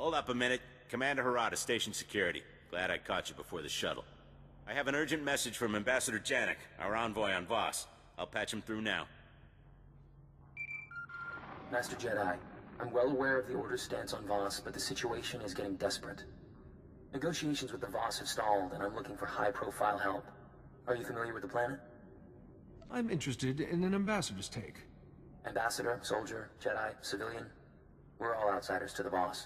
Hold up a minute. Commander Harada, Station Security. Glad I caught you before the shuttle. I have an urgent message from Ambassador Janik, our envoy on Voss. I'll patch him through now. Master Jedi, I'm well aware of the Order's stance on Voss, but the situation is getting desperate. Negotiations with the Voss have stalled, and I'm looking for high-profile help. Are you familiar with the planet? I'm interested in an ambassador's take. Ambassador, soldier, Jedi, civilian, we're all outsiders to the Voss.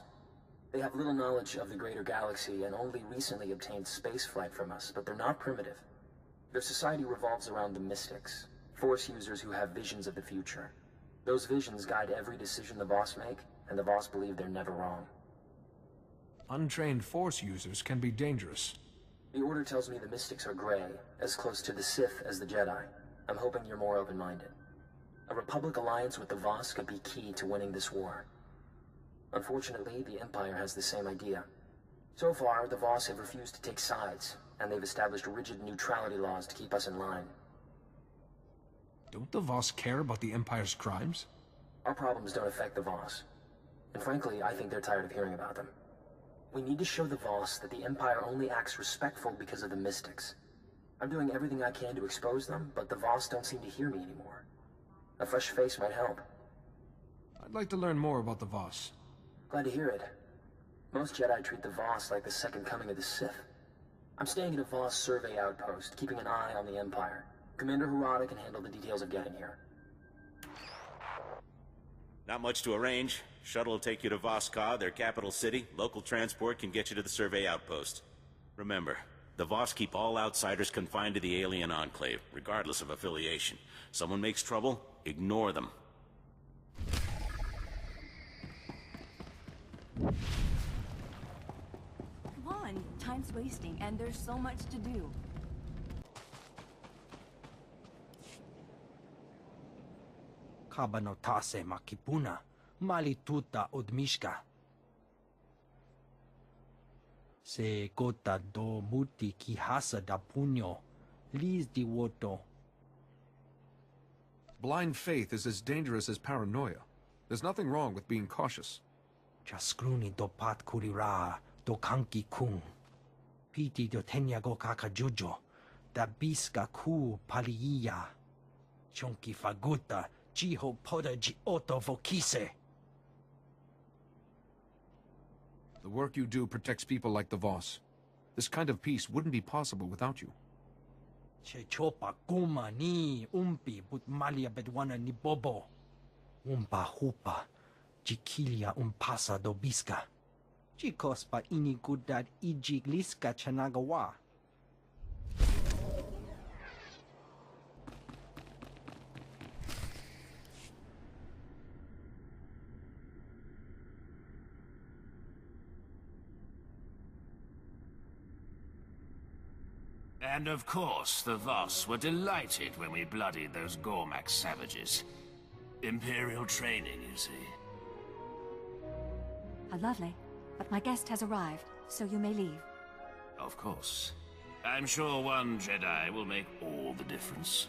They have little knowledge of the greater galaxy and only recently obtained spaceflight from us, but they're not primitive. Their society revolves around the mystics, Force users who have visions of the future. Those visions guide every decision the Voss make, and the Voss believe they're never wrong. Untrained Force users can be dangerous. The Order tells me the mystics are gray, as close to the Sith as the Jedi. I'm hoping you're more open-minded. A Republic alliance with the Voss could be key to winning this war. Unfortunately, the Empire has the same idea. So far, the Voss have refused to take sides, and they've established rigid neutrality laws to keep us in line. Don't the Voss care about the Empire's crimes? Our problems don't affect the Voss. And frankly, I think they're tired of hearing about them. We need to show the Voss that the Empire only acts respectful because of the mystics. I'm doing everything I can to expose them, but the Voss don't seem to hear me anymore. A fresh face might help. I'd like to learn more about the Voss. Glad to hear it. Most Jedi treat the Voss like the second coming of the Sith. I'm staying at a Voss survey outpost, keeping an eye on the Empire. Commander Harada can handle the details of getting here. Not much to arrange. Shuttle will take you to Voss-Ka, their capital city. Local transport can get you to the survey outpost. Remember, the Voss keep all outsiders confined to the alien enclave, regardless of affiliation. Someone makes trouble, ignore them. Come on, time's wasting, and there's so much to do. Kabanotase makipuna, malituta odmishka. Se gota do muti kihasa da puño, lis di woto. Blind faith is as dangerous as paranoia. There's nothing wrong with being cautious. Chaskruni do pat kurira, do kanki kung. Piti do tenyago kakajujo, da biska ku paliya. Chonki faguta, jiho poda ji oto vokise. The work you do protects people like the Voss. This kind of peace wouldn't be possible without you. Che chopa kuma ni umpi but malia bedwana ni bobo. Umpa hupa, jikilia umpasa do biska. Chikospa ini gudad ijigliska chanagawa. And of course, the Voss were delighted when we bloodied those Gormak savages. Imperial training, you see. How lovely. But my guest has arrived, so you may leave. Of course. I'm sure one Jedi will make all the difference.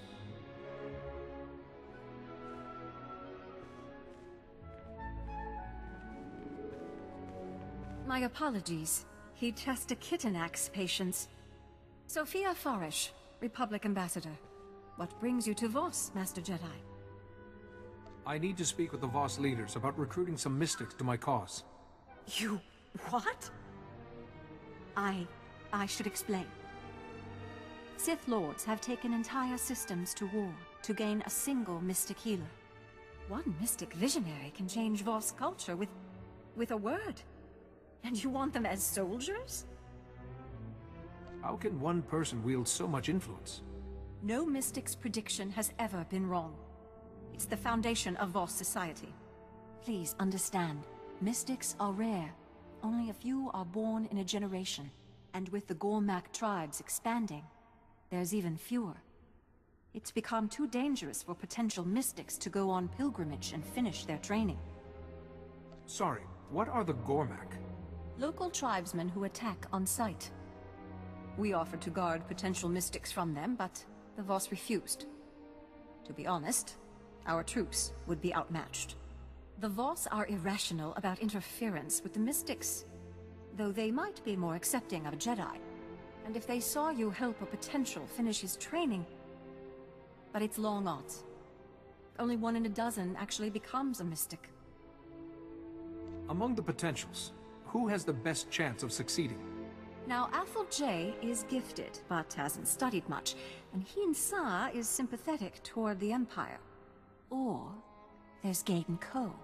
My apologies. He just a Kitanax patients. Sophia Farish, Republic Ambassador. What brings you to Voss, Master Jedi? I need to speak with the Voss leaders about recruiting some mystics to my cause. You... what? I should explain. Sith Lords have taken entire systems to war to gain a single mystic healer. One mystic visionary can change Voss culture with a word. And you want them as soldiers? How can one person wield so much influence? No mystic's prediction has ever been wrong. It's the foundation of Voss society. Please understand, mystics are rare. Only a few are born in a generation. And with the Gormak tribes expanding, there's even fewer. It's become too dangerous for potential mystics to go on pilgrimage and finish their training. Sorry, what are the Gormak? Local tribesmen who attack on sight. We offered to guard potential mystics from them, but the Voss refused. To be honest, our troops would be outmatched. The Voss are irrational about interference with the Mystics, though they might be more accepting of a Jedi. And if they saw you help a potential finish his training... But it's long odds. Only 1 in a dozen actually becomes a Mystic. Among the potentials, who has the best chance of succeeding? Now, Athel J is gifted, but hasn't studied much, and Hien Sa is sympathetic toward the Empire. Or there's Gaydon Ko,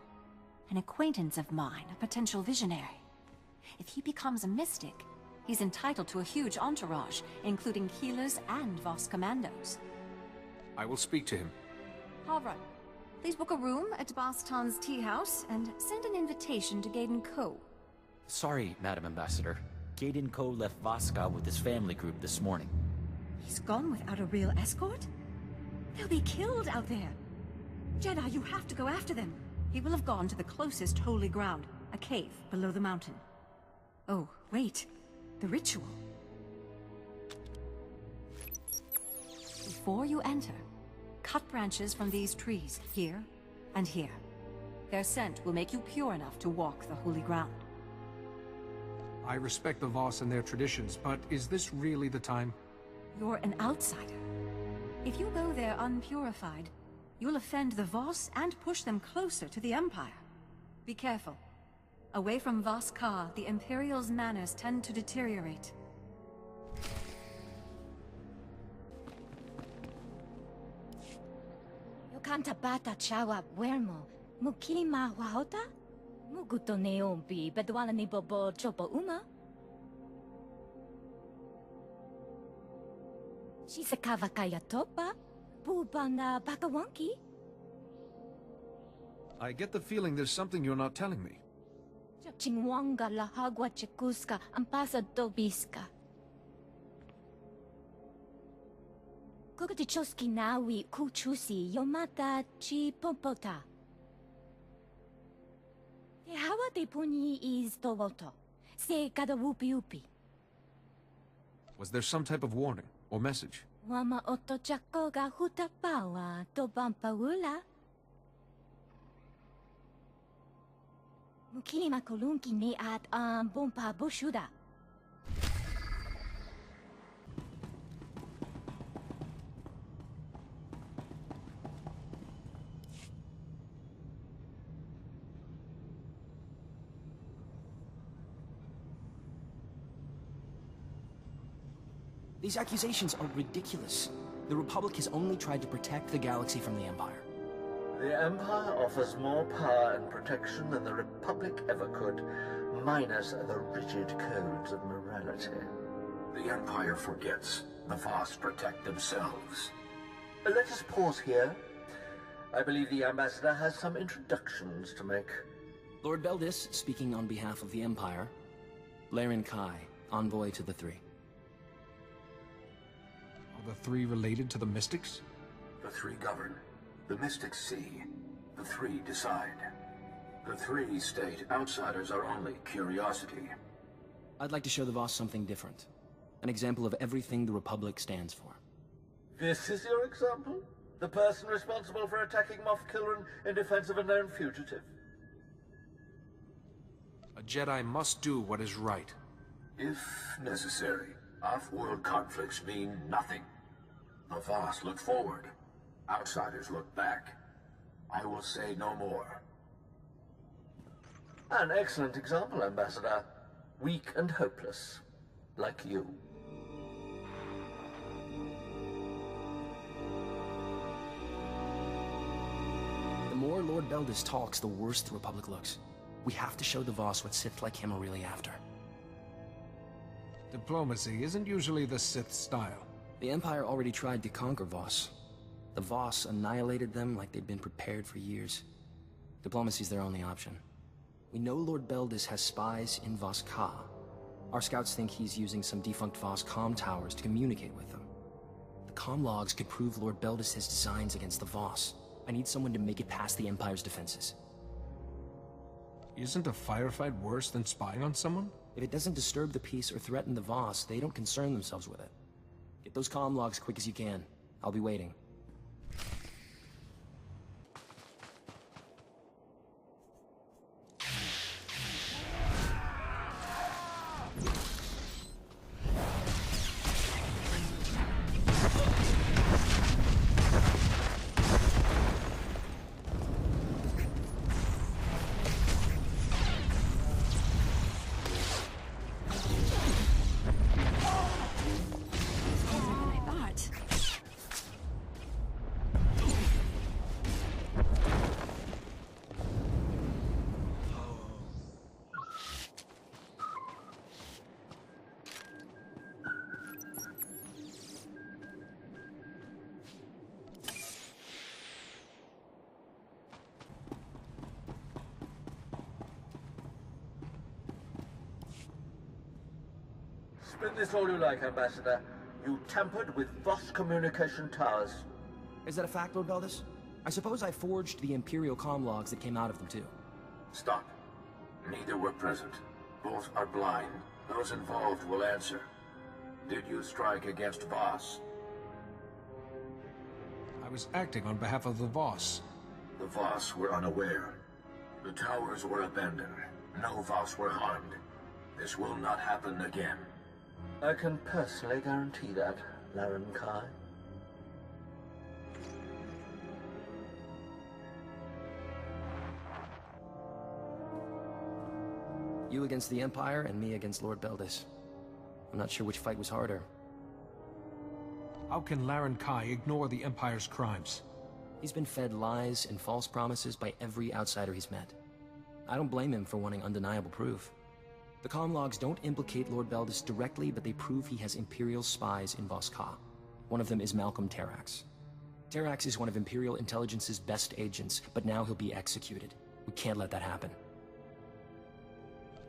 an acquaintance of mine, a potential visionary. If he becomes a Mystic, he's entitled to a huge entourage, including healers and Voss commandos. I will speak to him. Havra, please book a room at Bastan's tea house and send an invitation to Gaydon Ko. Sorry, Madam Ambassador. Gaydon Ko left Voska with his family group this morning. He's gone without a real escort? They'll be killed out there. Jedi, you have to go after them. He will have gone to the closest holy ground, a cave below the mountain. Oh, wait. The ritual. Before you enter, cut branches from these trees, here and here. Their scent will make you pure enough to walk the holy ground. I respect the Voss and their traditions, but is this really the time? You're an outsider. If you go there unpurified, you'll offend the Voss and push them closer to the Empire. Be careful. Away from Voss Ka, the Imperial's manners tend to deteriorate. Yokanta bata chawa buermo, mukilima wahota? Muguto neompi, bedwala ni bobo chopo uma? Shisakawa kaya topa? Bubanda bakawanki? I get the feeling there's something you're not telling me. Chingwanga la hagwa chekuska ampasa dobiska. Kukutichoski nawi kuchusi yomata chi popota. Te hawa te puni is towoto. Se kada wupi upi. Was there some type of warning or message? Wama oto chako ga hutapawa to bampaula. Mukilima kolunki ne at bompa bushuda. These accusations are ridiculous. The Republic has only tried to protect the galaxy from the Empire. The Empire offers more power and protection than the Republic ever could, minus the rigid codes of morality. The Empire forgets. The Voss protect themselves. Let us pause here. I believe the Ambassador has some introductions to make. Lord Valdis, speaking on behalf of the Empire. Laren Kai, envoy to the Three. Are the Three related to the Mystics? The Three govern. The Mystics see. The Three decide. The Three state outsiders are only curiosity. I'd like to show the Voss something different. An example of everything the Republic stands for. This is your example? The person responsible for attacking Moff Kilran in defense of a known fugitive? A Jedi must do what is right. If necessary, off-world conflicts mean nothing. The Voss look forward. Outsiders look back. I will say no more. An excellent example, Ambassador. Weak and hopeless. Like you. The more Lord Valdis talks, the worse the Republic looks. We have to show the Voss what Sith like him are really after. Diplomacy isn't usually the Sith style. The Empire already tried to conquer Voss. The Voss annihilated them like they'd been prepared for years. Diplomacy's their only option. We know Lord Valdis has spies in Voss Ka. Our scouts think he's using some defunct Voss comm towers to communicate with them. The comm logs could prove Lord Valdis' designs against the Voss. I need someone to make it past the Empire's defenses. Isn't a firefight worse than spying on someone? If it doesn't disturb the peace or threaten the Voss, they don't concern themselves with it. Get those comm logs quick as you can. I'll be waiting. Spin this all you like, Ambassador. You tampered with Voss communication towers. Is that a fact, Lord Valdis? I suppose I forged the Imperial comm logs that came out of them, too. Stop. Neither were present. Both are blind. Those involved will answer. Did you strike against Voss? I was acting on behalf of the Voss. The Voss were unaware. The towers were abandoned. No Voss were harmed. This will not happen again. I can personally guarantee that, Laren Kai. You against the Empire, and me against Lord Valdis. I'm not sure which fight was harder. How can Laren Kai ignore the Empire's crimes? He's been fed lies and false promises by every outsider he's met. I don't blame him for wanting undeniable proof. The comm logs don't implicate Lord Valdis directly, but they prove he has Imperial spies in Voss Ka. One of them is Malcolm Terrax. Terrax is one of Imperial Intelligence's best agents, but now he'll be executed. We can't let that happen.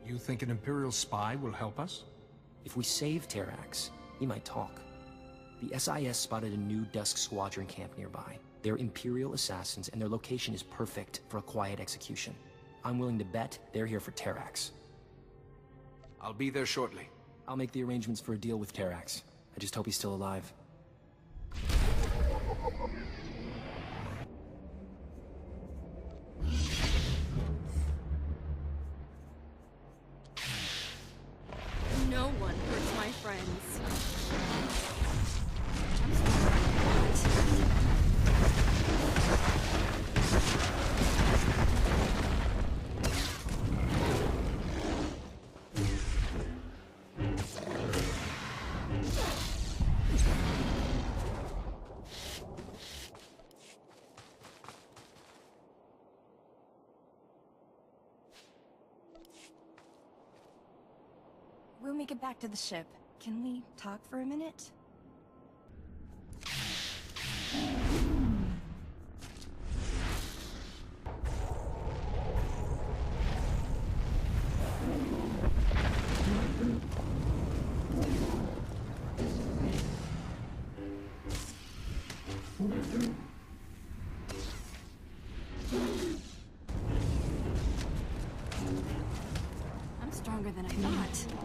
You think an Imperial spy will help us? If we save Terrax, he might talk. The SIS spotted a new Dusk Squadron camp nearby. They're Imperial assassins, and their location is perfect for a quiet execution. I'm willing to bet they're here for Terrax. I'll be there shortly. I'll make the arrangements for a deal with Terrax. I just hope he's still alive. No one hurts my friends. When we get back to the ship, can we talk for a minute? I'm stronger than I thought.